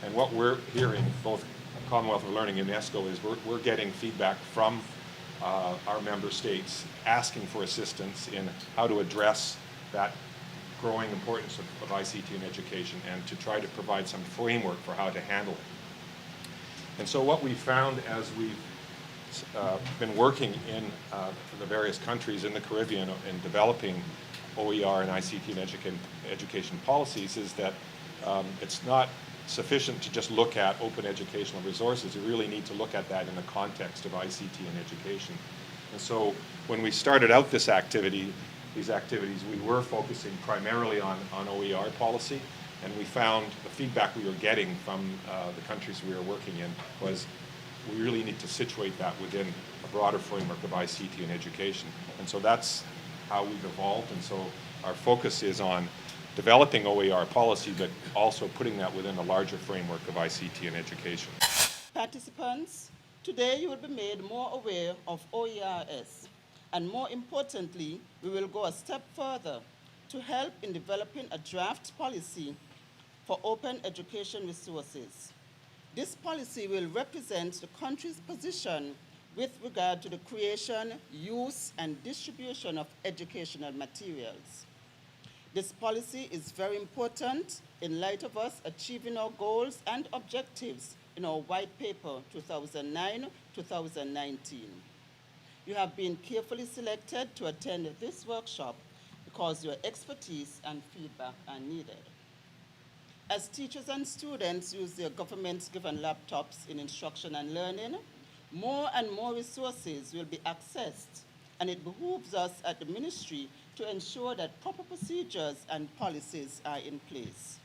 And what we're hearing, both Commonwealth of Learning and UNESCO, is we're getting feedback from our member states asking for assistance in how to address that growing importance of ICT in education and to try to provide some framework for how to handle it. And so what we found as we've been working in the various countries in the Caribbean in developing OER and ICT in education policies is that it's not sufficient to just look at open educational resources. You really need to look at that in the context of ICT in education. And so when we started out these activities, we were focusing primarily on OER policy, and we found the feedback we were getting from the countries we were working in was we really need to situate that within a broader framework of ICT in education. And so that's how we've evolved, and so our focus is on developing OER policy, but also putting that within a larger framework of ICT in education. Participants, today you will be made more aware of OERS, and more importantly, we will go a step further to help in developing a draft policy for open education resources. This policy will represent the country's position with regard to the creation, use, and distribution of educational materials. This policy is very important in light of us achieving our goals and objectives in our White Paper 2009-2019. You have been carefully selected to attend this workshop because your expertise and feedback are needed. As teachers and students use their government-given laptops in instruction and learning, more and more resources will be accessed, and it behooves us at the ministry to ensure that proper procedures and policies are in place.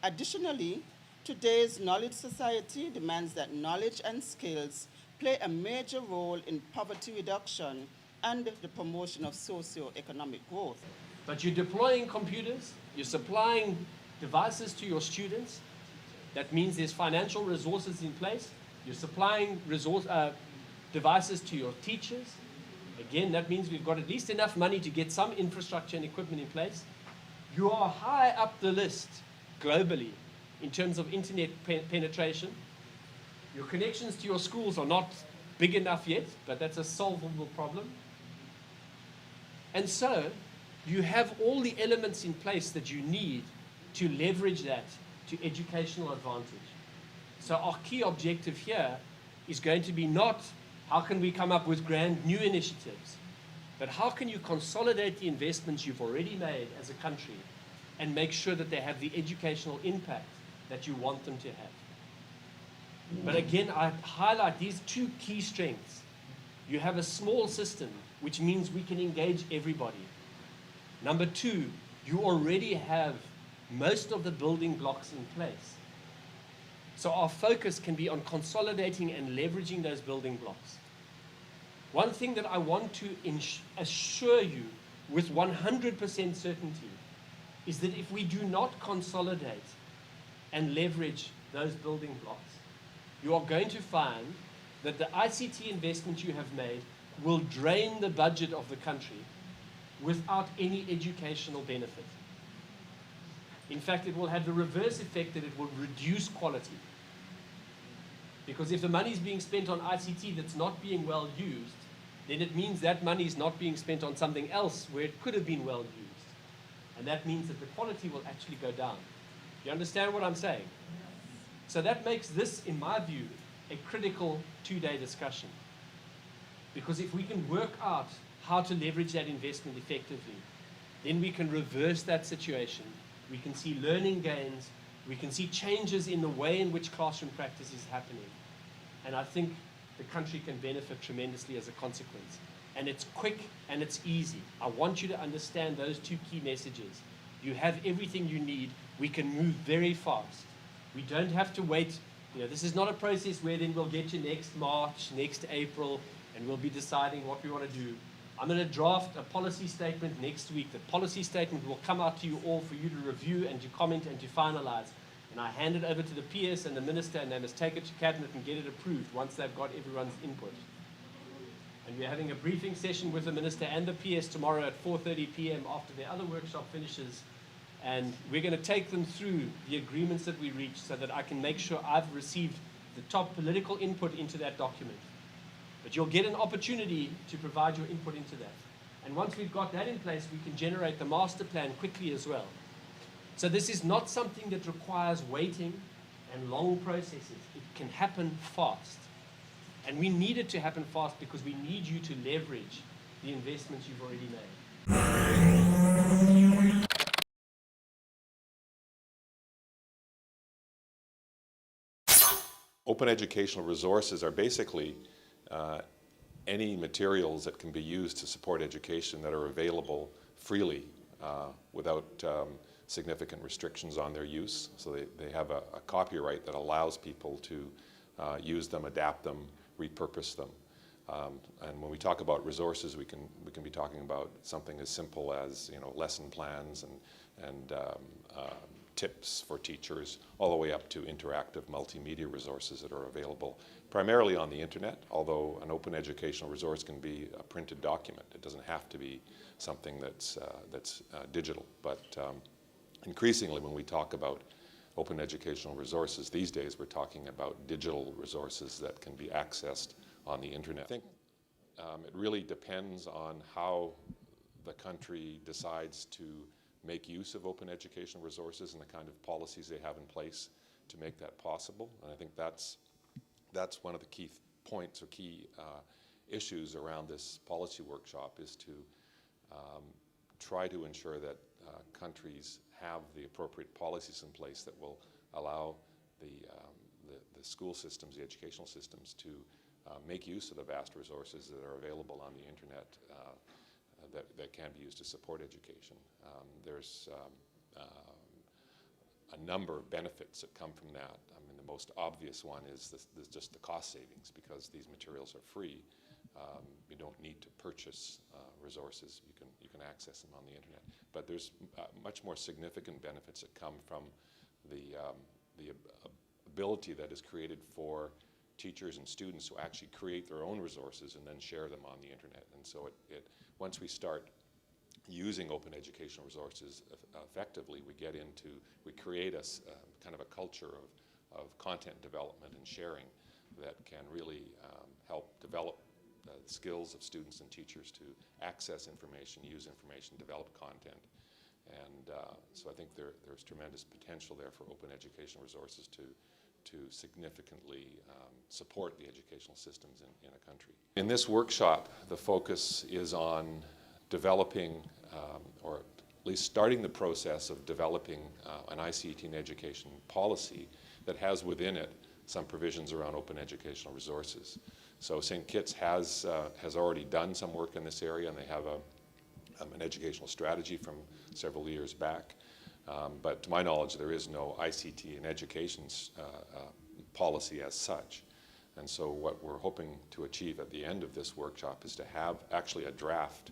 Additionally, today's knowledge society demands that knowledge and skills play a major role in poverty reduction and the promotion of socio-economic growth. But you're deploying computers, you're supplying devices to your students. That means there's financial resources in place. You're supplying devices to your teachers. Again, that means we've got at least enough money to get some infrastructure and equipment in place. You are high up the list globally in terms of internet penetration. Your connections to your schools are not big enough yet, but that's a solvable problem. And so you have all the elements in place that you need to leverage that to educational advantage. So our key objective here is going to be not how can we come up with grand new initiatives, but how can you consolidate the investments you've already made as a country and make sure that they have the educational impact that you want them to have. But again, I highlight these two key strengths. You have a small system, which means we can engage everybody. Number two, you already have most of the building blocks in place. So our focus can be on consolidating and leveraging those building blocks. One thing that I want to assure you with 100% certainty is that if we do not consolidate and leverage those building blocks, you are going to find that the ICT investment you have made will drain the budget of the country without any educational benefit. In fact, it will have the reverse effect that it will reduce quality. Because if the money is being spent on ICT that's not being well used, then it means that money is not being spent on something else where it could have been well used. And that means that the quality will actually go down. You understand what I'm saying? So that makes this, in my view, a critical two-day discussion. Because if we can work out how to leverage that investment effectively, then we can reverse that situation. We can see learning gains. We can see changes in the way in which classroom practice is happening. And I think the country can benefit tremendously as a consequence. And it's quick and it's easy. I want you to understand those two key messages. You have everything you need. We can move very fast. We don't have to wait. This is not a process where then we'll get you next March, next April, and we'll be deciding what we want to do. I'm going to draft a policy statement next week. The policy statement will come out to you all for you to review and to comment and to finalize. And I hand it over to the PS and the Minister, and they must take it to Cabinet and get it approved once they've got everyone's input. And we're having a briefing session with the Minister and the PS tomorrow at 4:30 p.m. after their other workshop finishes. And we're going to take them through the agreements that we reached so that I can make sure I've received the top political input into that document. But you'll get an opportunity to provide your input into that. And once we've got that in place, we can generate the master plan quickly as well. So this is not something that requires waiting and long processes. It can happen fast. And we need it to happen fast because we need you to leverage the investments you've already made. Open educational resources are basically any materials that can be used to support education that are available freely without significant restrictions on their use. So they have a copyright that allows people to use them, adapt them, repurpose them. And when we talk about resources, we can be talking about something as simple as lesson plans and tips for teachers, all the way up to interactive multimedia resources that are available primarily on the internet, although an open educational resource can be a printed document. It doesn't have to be something that's digital. But increasingly, when we talk about open educational resources these days, we're talking about digital resources that can be accessed on the internet. I think it really depends on how the country decides to make use of open educational resources and the kind of policies they have in place to make that possible. And I think that's one of the key points or key issues around this policy workshop, is to try to ensure that countries have the appropriate policies in place that will allow the school systems, the educational systems, to make use of the vast resources that are available on the internet that can be used to support education. There's a number of benefits that come from that. I mean, the most obvious one is just the cost savings, because these materials are free. You don't need to purchase resources. You can access them on the internet. But there's much more significant benefits that come from the ability that is created for teachers and students to actually create their own resources and then share them on the internet. And so once we start using open educational resources effectively, we create a kind of a culture of content development and sharing that can really help develop the skills of students and teachers to access information, use information, develop content. And so I think there's tremendous potential there for open educational resources to significantly support the educational systems in a country. In this workshop, the focus is on developing, or at least starting the process of developing an ICT in Education policy that has within it some provisions around open educational resources. So St. Kitts has already done some work in this area, and they have an educational strategy from several years back. But to my knowledge, there is no ICT in education policy as such. And so what we're hoping to achieve at the end of this workshop is to have actually a draft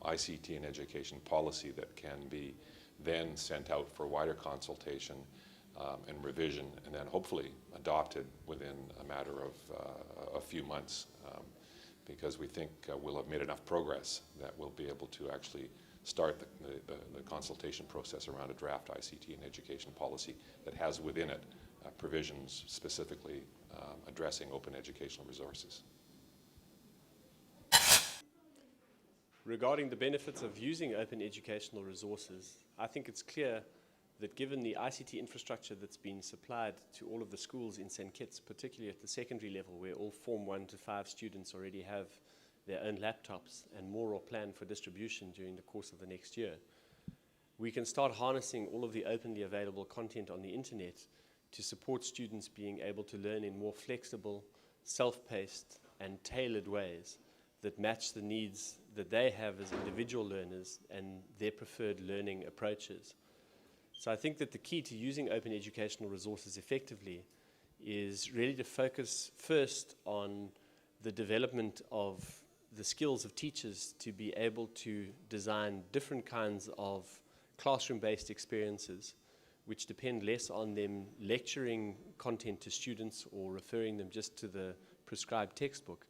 ICT in education policy that can be then sent out for wider consultation and revision, and then hopefully adopted within a matter of a few months, because we think we'll have made enough progress that we'll be able to actually start the consultation process around a draft ICT in education policy that has within it provisions specifically addressing open educational resources. Regarding the benefits of using open educational resources, I think it's clear that given the ICT infrastructure that's been supplied to all of the schools in St. Kitts, particularly at the secondary level, where all Form 1 to 5 students already have their own laptops and more are planned for distribution during the course of the next year, we can start harnessing all of the openly available content on the internet to support students being able to learn in more flexible, self-paced, and tailored ways that match the needs that they have as individual learners and their preferred learning approaches. So I think that the key to using open educational resources effectively is really to focus first on the development of the skills of teachers to be able to design different kinds of classroom-based experiences which depend less on them lecturing content to students or referring them just to the prescribed textbook,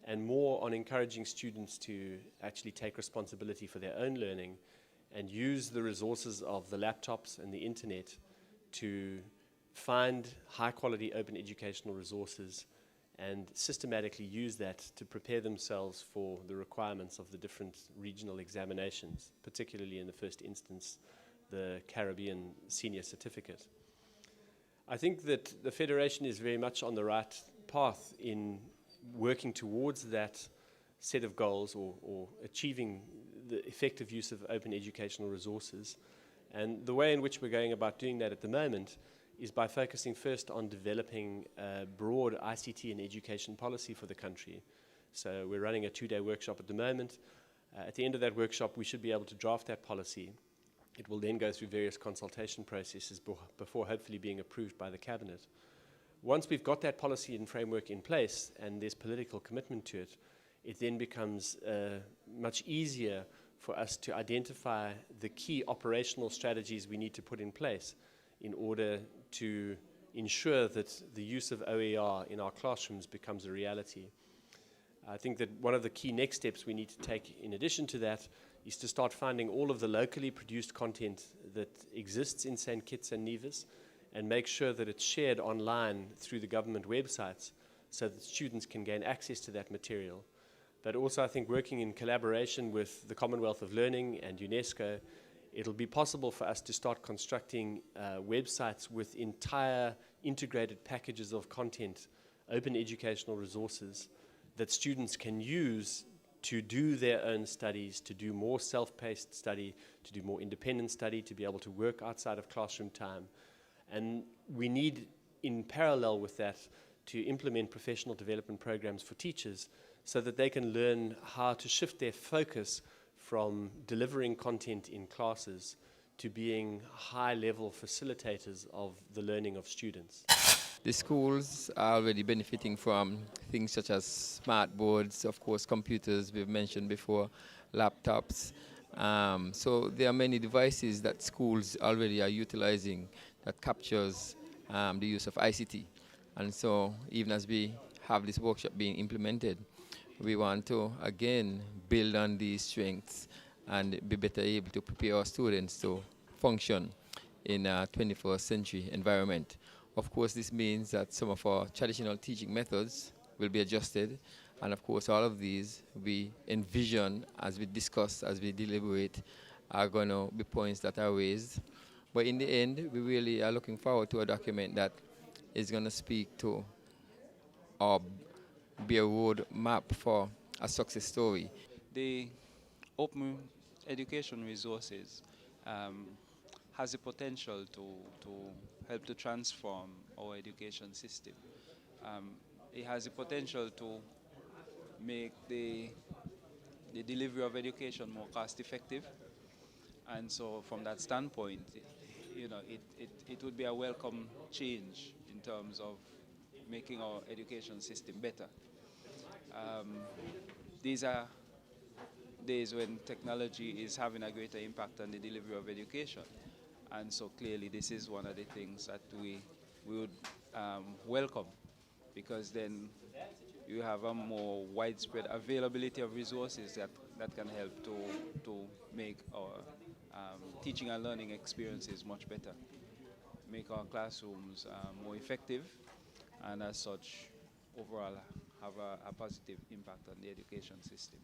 and more on encouraging students to actually take responsibility for their own learning and use the resources of the laptops and the internet to find high-quality open educational resources and systematically use that to prepare themselves for the requirements of the different regional examinations, particularly in the first instance, the Caribbean Senior Certificate. I think that the Federation is very much on the right path in working towards that set of goals or achieving the effective use of open educational resources. And the way in which we're going about doing that at the moment is by focusing first on developing a broad ICT in education policy for the country. So we're running a 2-day workshop at the moment. At the end of that workshop, we should be able to draft that policy. It will then go through various consultation processes before hopefully being approved by the Cabinet. Once we've got that policy and framework in place and there's political commitment to it, it then becomes much easier for us to identify the key operational strategies we need to put in place in order to ensure that the use of OER in our classrooms becomes a reality. I think that one of the key next steps we need to take in addition to that is to start finding all of the locally produced content that exists in St. Kitts and Nevis and make sure that it's shared online through the government websites so that students can gain access to that material. But also I think working in collaboration with the Commonwealth of Learning and UNESCO, it'll be possible for us to start constructing websites with entire integrated packages of content, open educational resources that students can use to do their own studies, to do more self-paced study, to do more independent study, to be able to work outside of classroom time. And we need, in parallel with that, to implement professional development programs for teachers so that they can learn how to shift their focus from delivering content in classes to being high-level facilitators of the learning of students. The schools are already benefiting from things such as smart boards, of course, computers we've mentioned before, laptops. So there are many devices that schools already are utilizing that captures the use of ICT. And so even as we have this workshop being implemented, we want to, again, build on these strengths and be better able to prepare our students to function in a 21st century environment. Of course, this means that some of our traditional teaching methods will be adjusted. And of course, all of these we envision, as we discuss, as we deliberate, are going to be points that are raised. But in the end, we really are looking forward to a document that is going to speak to or be a road map for a success story. The open education resources has the potential to help to transform our education system. It has the potential to make the delivery of education more cost effective. And so from that standpoint, it would be a welcome change in terms of making our education system better. These are days when technology is having a greater impact on the delivery of education. And so clearly this is one of the things that we would welcome, because then you have a more widespread availability of resources that can help to make our teaching and learning experiences much better, make our classrooms more effective, and as such overall have a positive impact on the education system.